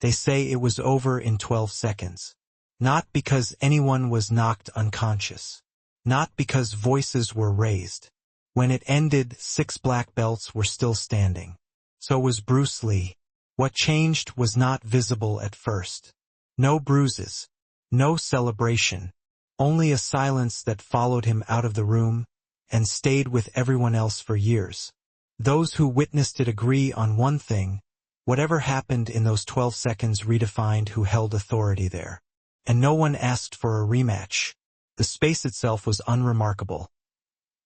They say it was over in 12 seconds. Not because anyone was knocked unconscious. Not because voices were raised. When it ended, 6 black belts were still standing. So was Bruce Lee. What changed was not visible at first. No bruises. No celebration. Only a silence that followed him out of the room and stayed with everyone else for years. Those who witnessed it agree on one thing: whatever happened in those 12 seconds redefined who held authority there. And no one asked for a rematch. The space itself was unremarkable.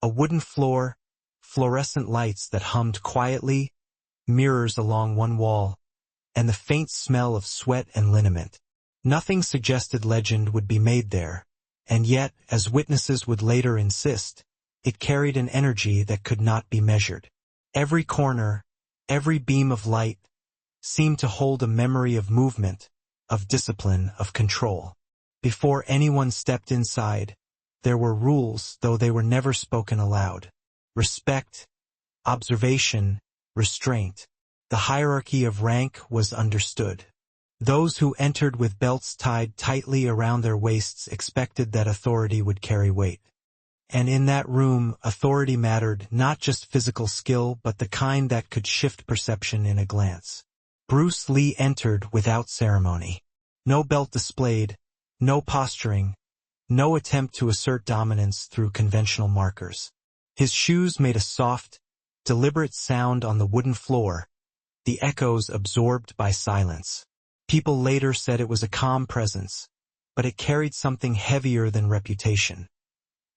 A wooden floor, fluorescent lights that hummed quietly, mirrors along one wall, and the faint smell of sweat and liniment. Nothing suggested legend would be made there, and yet, as witnesses would later insist, it carried an energy that could not be measured. Every corner, every beam of light, seemed to hold a memory of movement, of discipline, of control. Before anyone stepped inside, there were rules, though they were never spoken aloud. Respect, observation, restraint. The hierarchy of rank was understood. Those who entered with belts tied tightly around their waists expected that authority would carry weight. And in that room, authority mattered, not just physical skill, but the kind that could shift perception in a glance. Bruce Lee entered without ceremony. No belt displayed, no posturing, no attempt to assert dominance through conventional markers. His shoes made a soft, deliberate sound on the wooden floor, the echoes absorbed by silence. People later said it was a calm presence, but it carried something heavier than reputation.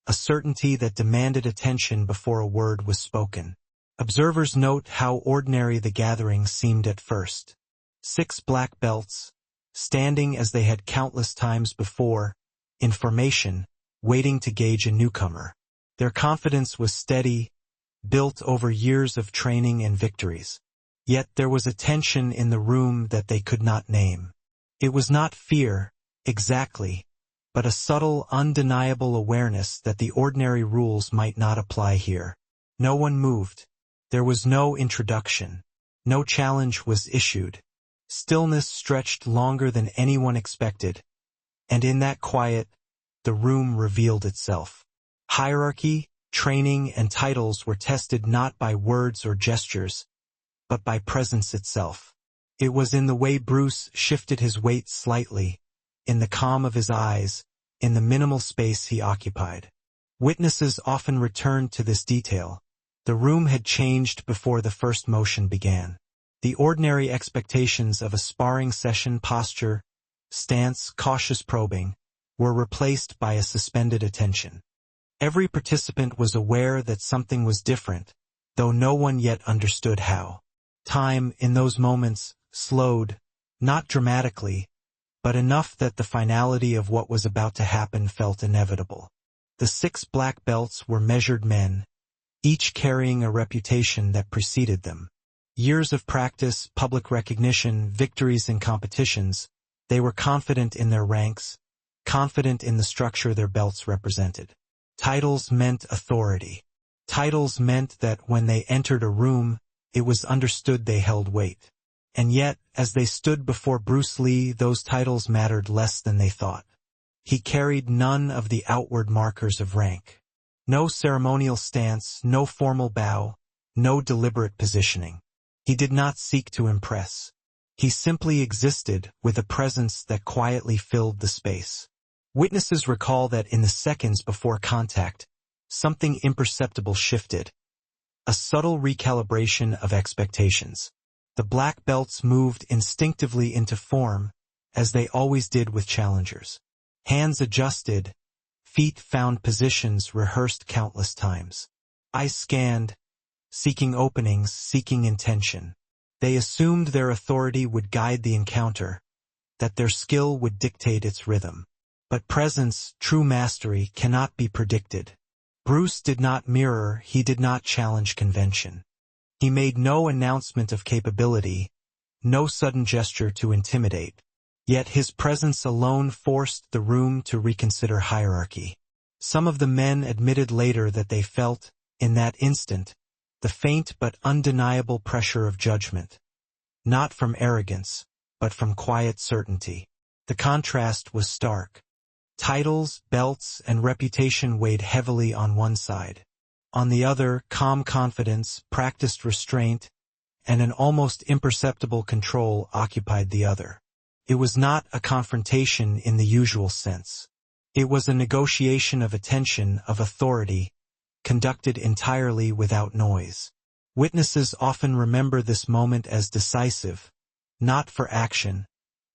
A certainty that demanded attention before a word was spoken. Observers note how ordinary the gathering seemed at first. 6 black belts, standing as they had countless times before, in formation, waiting to gauge a newcomer. Their confidence was steady, built over years of training and victories. Yet there was a tension in the room that they could not name. It was not fear, exactly, but a subtle, undeniable awareness that the ordinary rules might not apply here. No one moved. There was no introduction. No challenge was issued. Stillness stretched longer than anyone expected, and in that quiet, the room revealed itself. Hierarchy, training, and titles were tested not by words or gestures, but by presence itself. It was in the way Bruce shifted his weight slightly, in the calm of his eyes, in the minimal space he occupied. Witnesses often returned to this detail. The room had changed before the first motion began. The ordinary expectations of a sparring session, posture, stance, cautious probing, were replaced by a suspended attention. Every participant was aware that something was different, though no one yet understood how. Time, in those moments, slowed, not dramatically, but enough that the finality of what was about to happen felt inevitable. The 6 black belts were measured men, each carrying a reputation that preceded them. Years of practice, public recognition, victories in competitions, they were confident in their ranks, confident in the structure their belts represented. Titles meant authority. Titles meant that when they entered a room, it was understood they held weight. And yet, as they stood before Bruce Lee, those titles mattered less than they thought. He carried none of the outward markers of rank. No ceremonial stance, no formal bow, no deliberate positioning. He did not seek to impress. He simply existed with a presence that quietly filled the space. Witnesses recall that in the seconds before contact, something imperceptible shifted. A subtle recalibration of expectations. The black belts moved instinctively into form, as they always did with challengers. Hands adjusted, feet found positions rehearsed countless times. Eyes scanned, seeking openings, seeking intention. They assumed their authority would guide the encounter, that their skill would dictate its rhythm. But presence, true mastery, cannot be predicted. Bruce did not mirror, he did not challenge convention. He made no announcement of capability, no sudden gesture to intimidate. Yet his presence alone forced the room to reconsider hierarchy. Some of the men admitted later that they felt, in that instant, the faint but undeniable pressure of judgment. Not from arrogance, but from quiet certainty. The contrast was stark. Titles, belts, and reputation weighed heavily on one side. On the other, calm confidence, practiced restraint, and an almost imperceptible control occupied the other. It was not a confrontation in the usual sense. It was a negotiation of attention, of authority, conducted entirely without noise. Witnesses often remember this moment as decisive, not for action,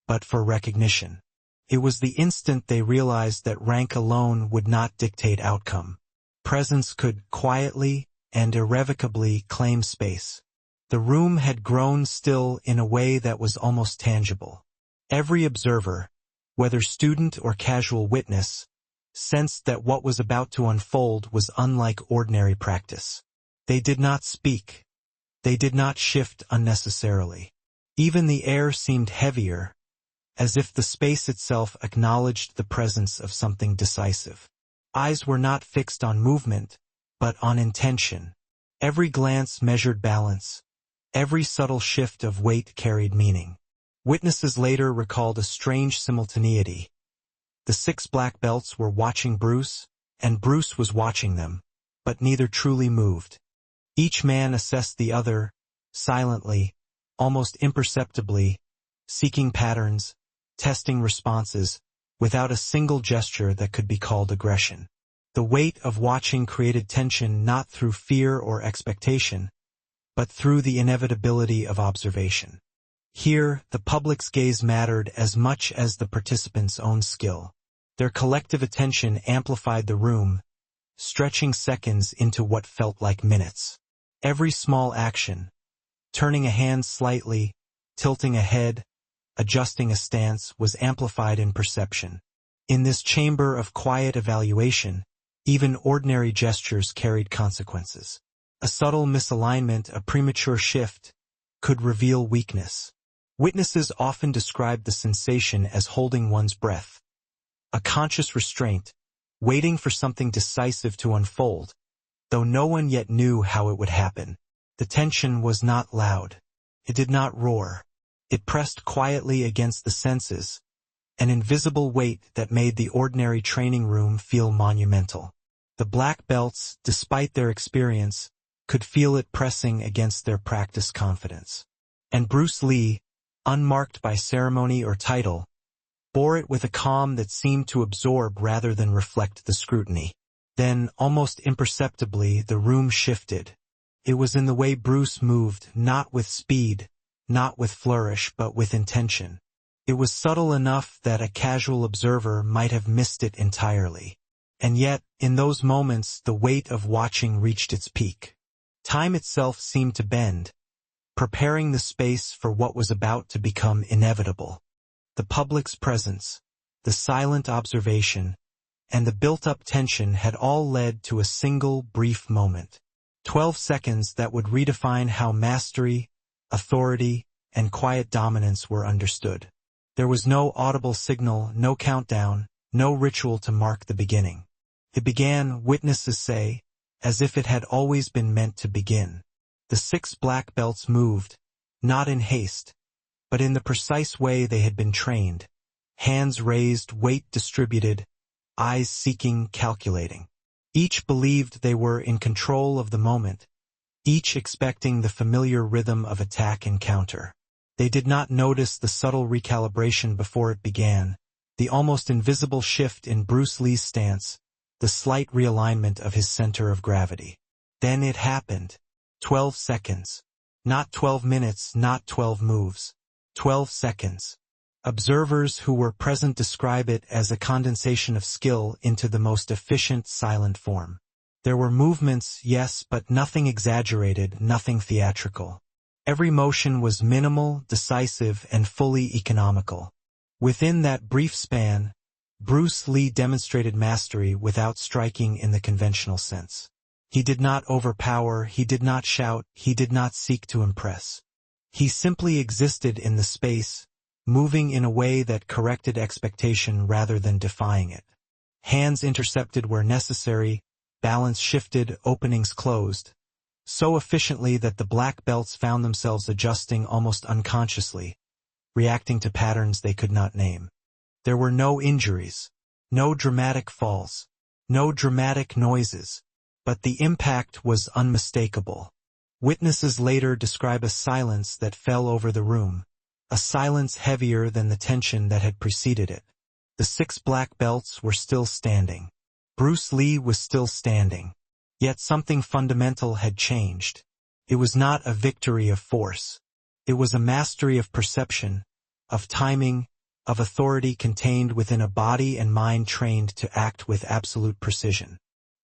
but for recognition. It was the instant they realized that rank alone would not dictate outcome. Presence could quietly and irrevocably claim space. The room had grown still in a way that was almost tangible. Every observer, whether student or casual witness, sensed that what was about to unfold was unlike ordinary practice. They did not speak. They did not shift unnecessarily. Even the air seemed heavier, as if the space itself acknowledged the presence of something decisive. Eyes were not fixed on movement, but on intention. Every glance measured balance. Every subtle shift of weight carried meaning. Witnesses later recalled a strange simultaneity. The 6 black belts were watching Bruce, and Bruce was watching them, but neither truly moved. Each man assessed the other, silently, almost imperceptibly, seeking patterns, testing responses, without a single gesture that could be called aggression. The weight of watching created tension not through fear or expectation, but through the inevitability of observation. Here, the public's gaze mattered as much as the participants' own skill. Their collective attention amplified the room, stretching seconds into what felt like minutes. Every small action, turning a hand slightly, tilting a head, adjusting a stance, was amplified in perception. In this chamber of quiet evaluation, even ordinary gestures carried consequences. A subtle misalignment, a premature shift, could reveal weakness. Witnesses often described the sensation as holding one's breath. A conscious restraint, waiting for something decisive to unfold, though no one yet knew how it would happen. The tension was not loud. It did not roar. It pressed quietly against the senses, an invisible weight that made the ordinary training room feel monumental. The black belts, despite their experience, could feel it pressing against their practiced confidence. And Bruce Lee, unmarked by ceremony or title, bore it with a calm that seemed to absorb rather than reflect the scrutiny. Then, almost imperceptibly, the room shifted. It was in the way Bruce moved, not with speed, not with flourish, but with intention. It was subtle enough that a casual observer might have missed it entirely. And yet, in those moments, the weight of watching reached its peak. Time itself seemed to bend, preparing the space for what was about to become inevitable. The public's presence, the silent observation, and the built-up tension had all led to a single brief moment. 12 seconds that would redefine how mastery, authority, and quiet dominance were understood. There was no audible signal, no countdown, no ritual to mark the beginning. It began, witnesses say, as if it had always been meant to begin. The 6 black belts moved, not in haste, but in the precise way they had been trained. Hands raised, weight distributed, eyes seeking, calculating. Each believed they were in control of the moment, each expecting the familiar rhythm of attack and counter. They did not notice the subtle recalibration before it began, the almost invisible shift in Bruce Lee's stance, the slight realignment of his center of gravity. Then it happened. 12 seconds. Not 12 minutes, not 12 moves. 12 seconds. Observers who were present describe it as a condensation of skill into the most efficient silent form. There were movements, yes, but nothing exaggerated, nothing theatrical. Every motion was minimal, decisive, and fully economical. Within that brief span, Bruce Lee demonstrated mastery without striking in the conventional sense. He did not overpower, he did not shout, he did not seek to impress. He simply existed in the space, moving in a way that corrected expectation rather than defying it. Hands intercepted where necessary, balance shifted, openings closed, so efficiently that the black belts found themselves adjusting almost unconsciously, reacting to patterns they could not name. There were no injuries, no dramatic falls, no dramatic noises, but the impact was unmistakable. Witnesses later describe a silence that fell over the room, a silence heavier than the tension that had preceded it. The 6 black belts were still standing. Bruce Lee was still standing. Yet something fundamental had changed. It was not a victory of force. It was a mastery of perception, of timing, of authority contained within a body and mind trained to act with absolute precision.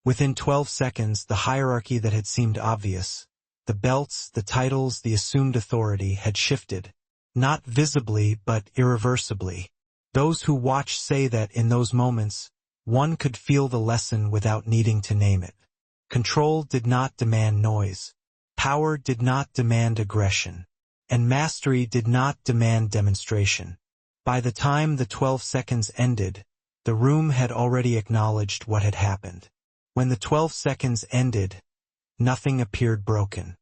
Within 12 seconds, the hierarchy that had seemed obvious, the belts, the titles, the assumed authority had shifted, not visibly but irreversibly. Those who watch say that in those moments, one could feel the lesson without needing to name it. Control did not demand noise. Power did not demand aggression. And mastery did not demand demonstration. By the time the 12 seconds ended, the room had already acknowledged what had happened. When the 12 seconds ended, nothing appeared broken.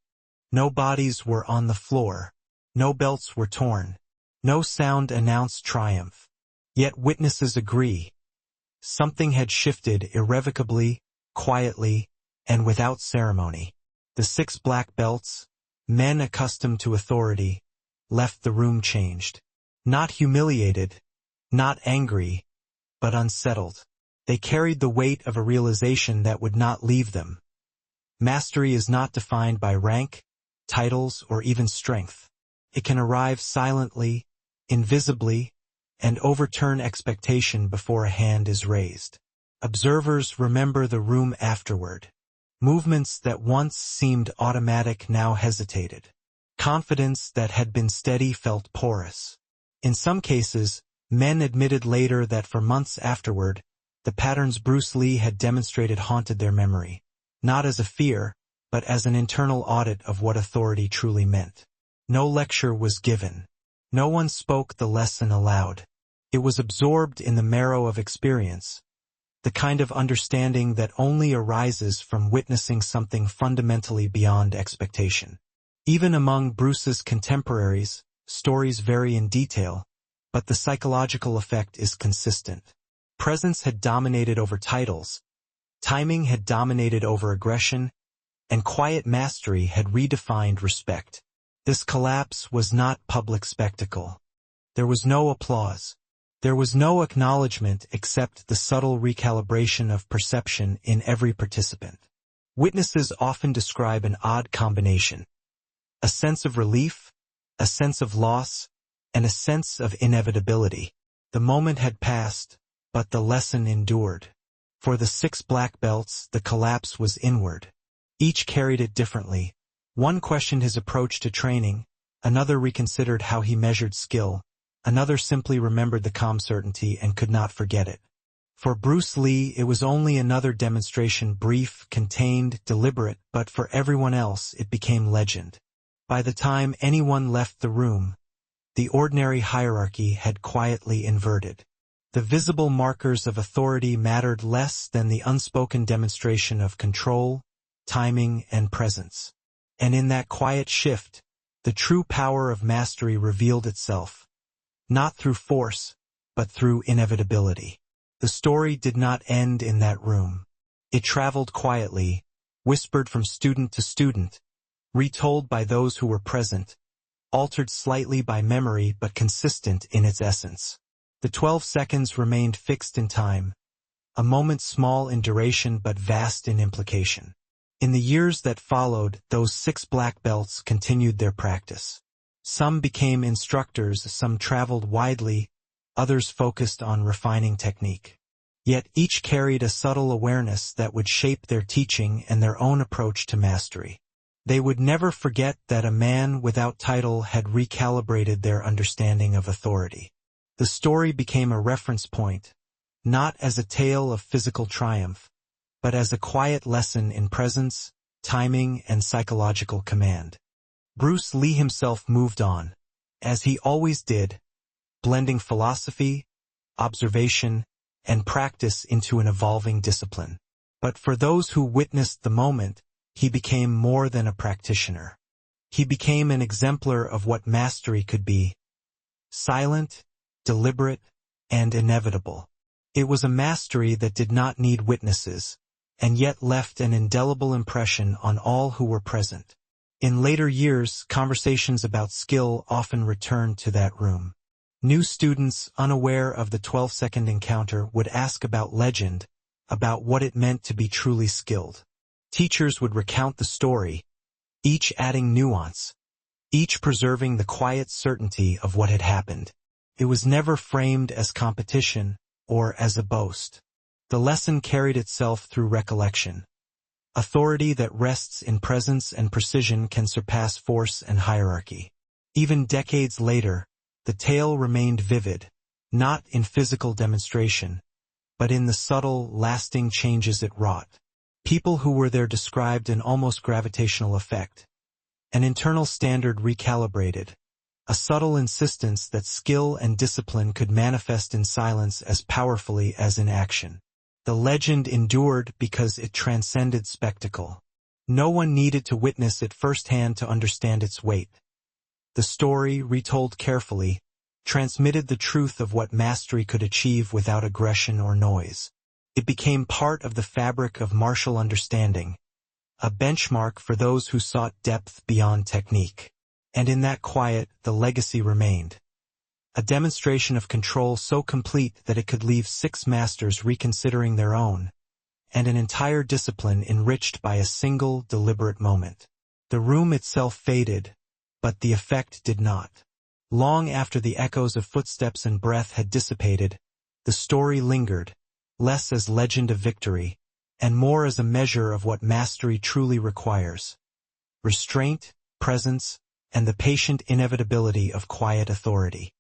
No bodies were on the floor. No belts were torn. No sound announced triumph. Yet witnesses agree. Something had shifted irrevocably, quietly, and without ceremony. The 6 black belts, men accustomed to authority, left the room changed. Not humiliated, not angry, but unsettled. They carried the weight of a realization that would not leave them. Mastery is not defined by rank, titles, or even strength. It can arrive silently, invisibly, and overturn expectation before a hand is raised. Observers remember the room afterward. Movements that once seemed automatic now hesitated. Confidence that had been steady felt porous. In some cases, men admitted later that for months afterward, the patterns Bruce Lee had demonstrated haunted their memory, not as a fear, but as an internal audit of what authority truly meant. No lecture was given. No one spoke the lesson aloud. It was absorbed in the marrow of experience, the kind of understanding that only arises from witnessing something fundamentally beyond expectation. Even among Bruce's contemporaries, stories vary in detail, but the psychological effect is consistent. Presence had dominated over titles, timing had dominated over aggression, and quiet mastery had redefined respect. This collapse was not public spectacle. There was no applause. There was no acknowledgement except the subtle recalibration of perception in every participant. Witnesses often describe an odd combination. A sense of relief, a sense of loss, and a sense of inevitability. The moment had passed, but the lesson endured. For the 6 black belts, the collapse was inward. Each carried it differently. One questioned his approach to training, another reconsidered how he measured skill, another simply remembered the calm certainty and could not forget it. For Bruce Lee, it was only another demonstration, brief, contained, deliberate, but for everyone else, it became legend. By the time anyone left the room, the ordinary hierarchy had quietly inverted. The visible markers of authority mattered less than the unspoken demonstration of control, timing, and presence. And in that quiet shift, the true power of mastery revealed itself. Not through force, but through inevitability. The story did not end in that room. It traveled quietly, whispered from student to student, retold by those who were present, altered slightly by memory but consistent in its essence. The 12 seconds remained fixed in time, a moment small in duration but vast in implication. In the years that followed, those 6 black belts continued their practice. Some became instructors, some traveled widely, others focused on refining technique. Yet each carried a subtle awareness that would shape their teaching and their own approach to mastery. They would never forget that a man without title had recalibrated their understanding of authority. The story became a reference point, not as a tale of physical triumph, but as a quiet lesson in presence, timing, and psychological command. Bruce Lee himself moved on, as he always did, blending philosophy, observation, and practice into an evolving discipline. But for those who witnessed the moment, he became more than a practitioner. He became an exemplar of what mastery could be. silent, deliberate, and inevitable. It was a mastery that did not need witnesses, and yet left an indelible impression on all who were present. In later years, conversations about skill often returned to that room. New students, unaware of the 12-second encounter, would ask about legend, about what it meant to be truly skilled. Teachers would recount the story, each adding nuance, each preserving the quiet certainty of what had happened. It was never framed as competition or as a boast. The lesson carried itself through recollection. Authority that rests in presence and precision can surpass force and hierarchy. Even decades later, the tale remained vivid, not in physical demonstration, but in the subtle, lasting changes it wrought. People who were there described an almost gravitational effect, an internal standard recalibrated, a subtle insistence that skill and discipline could manifest in silence as powerfully as in action. The legend endured because it transcended spectacle. No one needed to witness it firsthand to understand its weight. The story, retold carefully, transmitted the truth of what mastery could achieve without aggression or noise. It became part of the fabric of martial understanding, a benchmark for those who sought depth beyond technique. And in that quiet, the legacy remained. A demonstration of control so complete that it could leave 6 masters reconsidering their own, and an entire discipline enriched by a single, deliberate moment. The room itself faded, but the effect did not. Long after the echoes of footsteps and breath had dissipated, the story lingered, less as legend of victory, and more as a measure of what mastery truly requires: restraint, presence, and the patient inevitability of quiet authority.